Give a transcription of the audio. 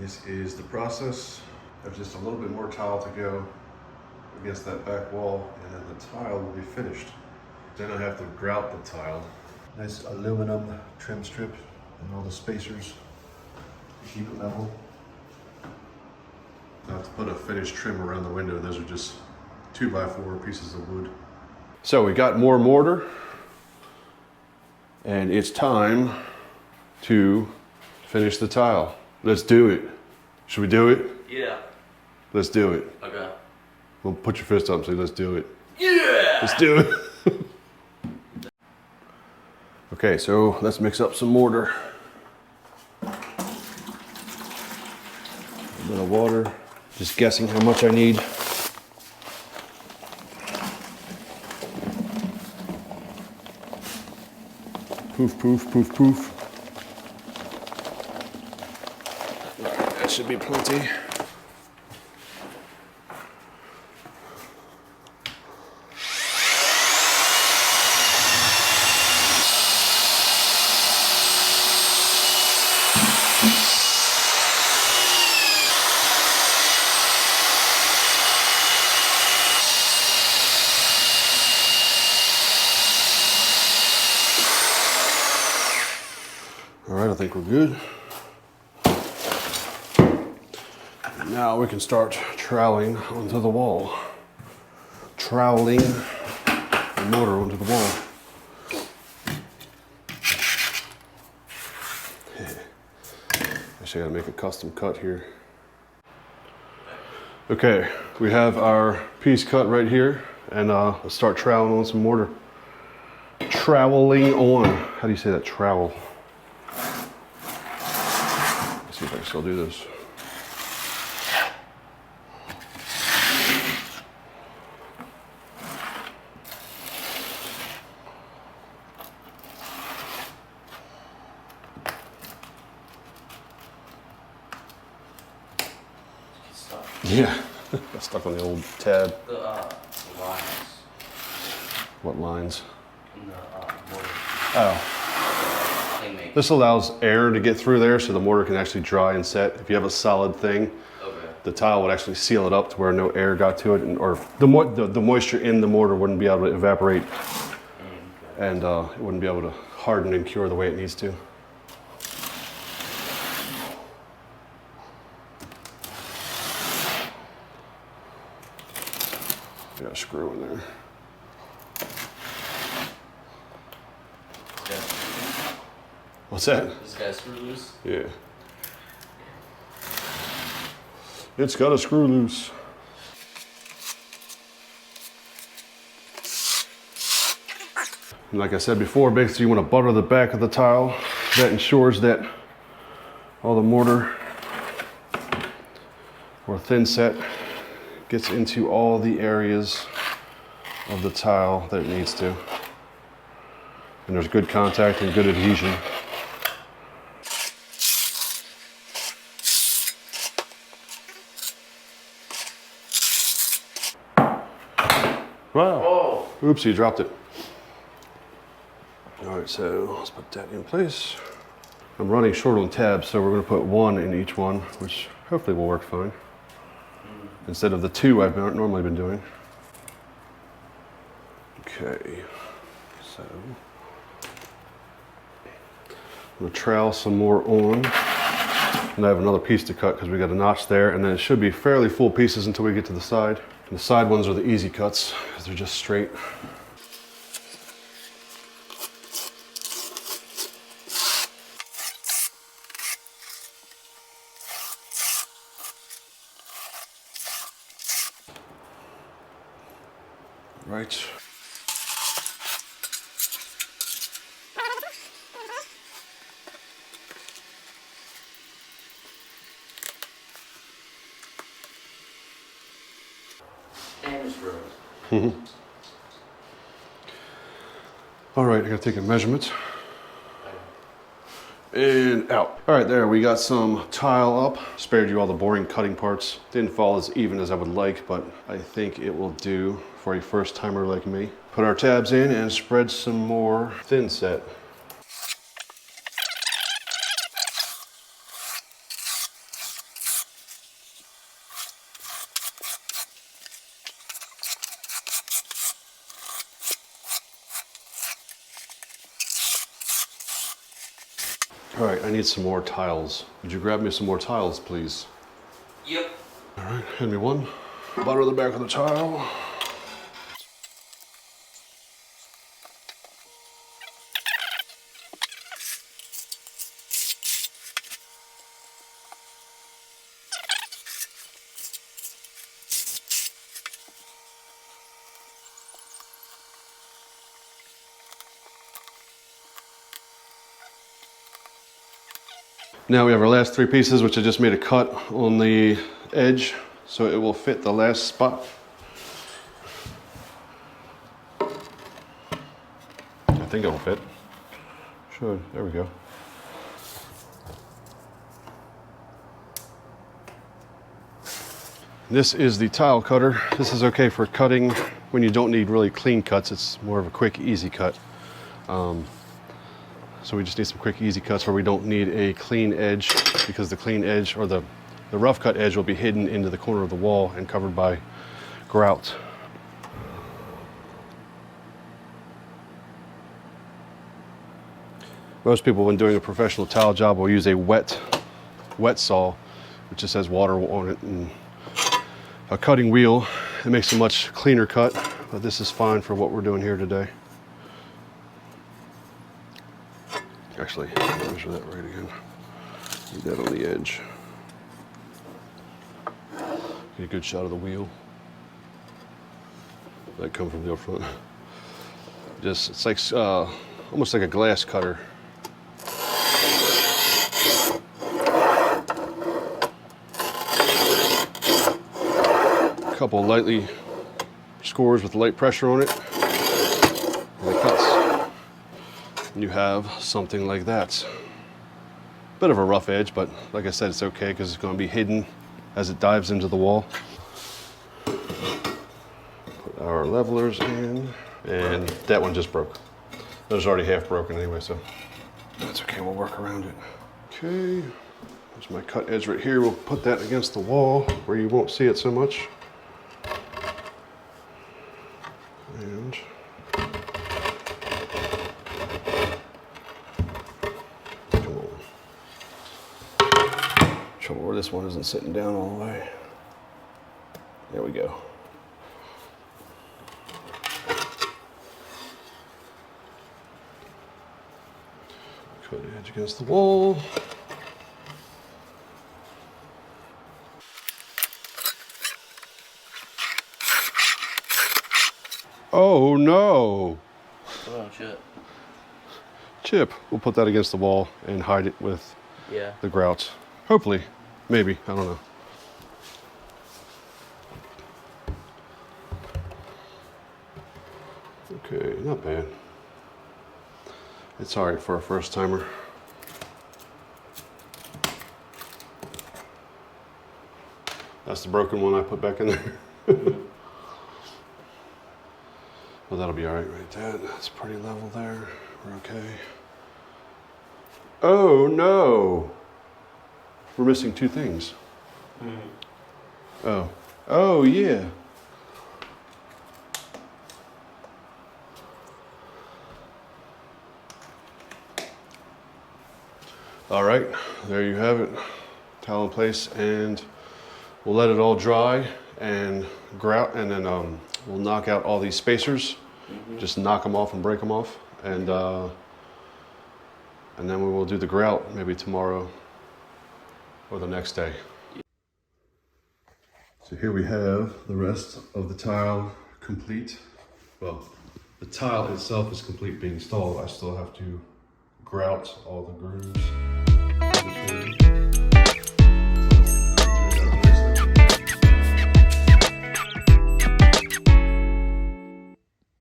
This is the process. There's just a little bit more tile to go against that back wall, and then the tile will be finished. Then I have to grout the tile. Nice aluminum trim strip and all the spacers to keep it level. I have to put a finished trim around the window. Those are just 2x4 pieces of wood. So we got more mortar, and it's time to finish the tile. Let's do it. Should we do it? Yeah. Let's do it. Okay. Well, put your fist up and say, let's do it. Yeah! Let's do it. Okay, so let's mix up some mortar. A bit of water. Just guessing how much I need. Poof, poof, poof, poof. All right, that should be plenty. All right, I think we're good. And now we can start troweling onto the wall. Troweling the mortar onto the wall. Actually, I gotta make a custom cut here. Okay, we have our piece cut right here, and let's start troweling on some mortar. Troweling on. How do you say that? Trowel. Let's see if I can still do this. Yeah, got stuck on the old tab. The lines. What lines? In the mortar. Oh. Playmate. This allows air to get through there so the mortar can actually dry and set. If you have a solid thing, Okay. the tile would actually seal it up to where no air got to it, or the moisture in the mortar wouldn't be able to evaporate, and it wouldn't be able to harden and cure the way it needs to. Got a screw in there. Yeah. What's that? This guy's screw loose? Yeah. It's got a screw loose. And like I said before, basically you want to butter the back of the tile. That ensures that all the mortar or thin set gets into all the areas of the tile that it needs to. And there's good contact and good adhesion. Wow. Oh! Oops, you dropped it. All right, so let's put that in place. I'm running short on tabs, so we're gonna put one in each one, which hopefully will work fine. Instead of the two I've normally been doing. Okay, so I'm gonna trowel some more on. And I have another piece to cut because we got a notch there, and then it should be fairly full pieces until we get to the side. And the side ones are the easy cuts because they're just straight. Right. And screws. All right, I gotta take a measurement. And out. All right, there, we got some tile up. Spared you all the boring cutting parts. Didn't fall as even as I would like, but I think it will do for a first timer like me. Put our tabs in and spread some more thin set. All right, I need some more tiles. Would you grab me some more tiles, please? Yep. All right, hand me one. Bottom of the back of the tile. Now we have our last three pieces, which I just made a cut on the edge so it will fit the last spot. I think it will fit. Should. There we go. This is the tile cutter. This is okay for cutting when you don't need really clean cuts. It's more of a quick, easy cut. So we just need some quick, easy cuts where we don't need a clean edge, because the clean edge, or the rough cut edge, will be hidden into the corner of the wall and covered by grout. Most people, when doing a professional tile job, will use a wet saw, which just has water on it, and a cutting wheel. It makes a much cleaner cut, but this is fine for what we're doing here today. Actually, measure that right again. Need that on the edge. Get a good shot of the wheel. That come from the up front. Just, it's like almost like a glass cutter. A couple lightly scores with light pressure on it, and it cuts. And you have something like that. Bit of a rough edge, but like I said, it's okay because it's going to be hidden as it dives into the wall. Put our levelers in, and that one just broke. That was already half broken anyway, so that's okay, we'll work around it. Okay, there's my cut edge right here. We'll put that against the wall where you won't see it so much. And trouble where this one isn't sitting down all the way. There we go. Cut edge against the wall. Oh no! Oh shit. Chip. We'll put that against the wall and hide it with the grout. Hopefully. Maybe. I don't know. Okay, not bad. It's alright for a first timer. That's the broken one I put back in there. Well, that'll be alright right there. That's pretty level there. We're okay. Oh no! We're missing two things. Oh. Oh yeah. All right, there you have it. Towel in place, and we'll let it all dry and grout, and then we'll knock out all these spacers. Just knock them off and break them off, and then we will do the grout maybe tomorrow or the next day. So here we have the rest of the tile complete. Well, the tile itself is complete being installed. I still have to grout all the grooves.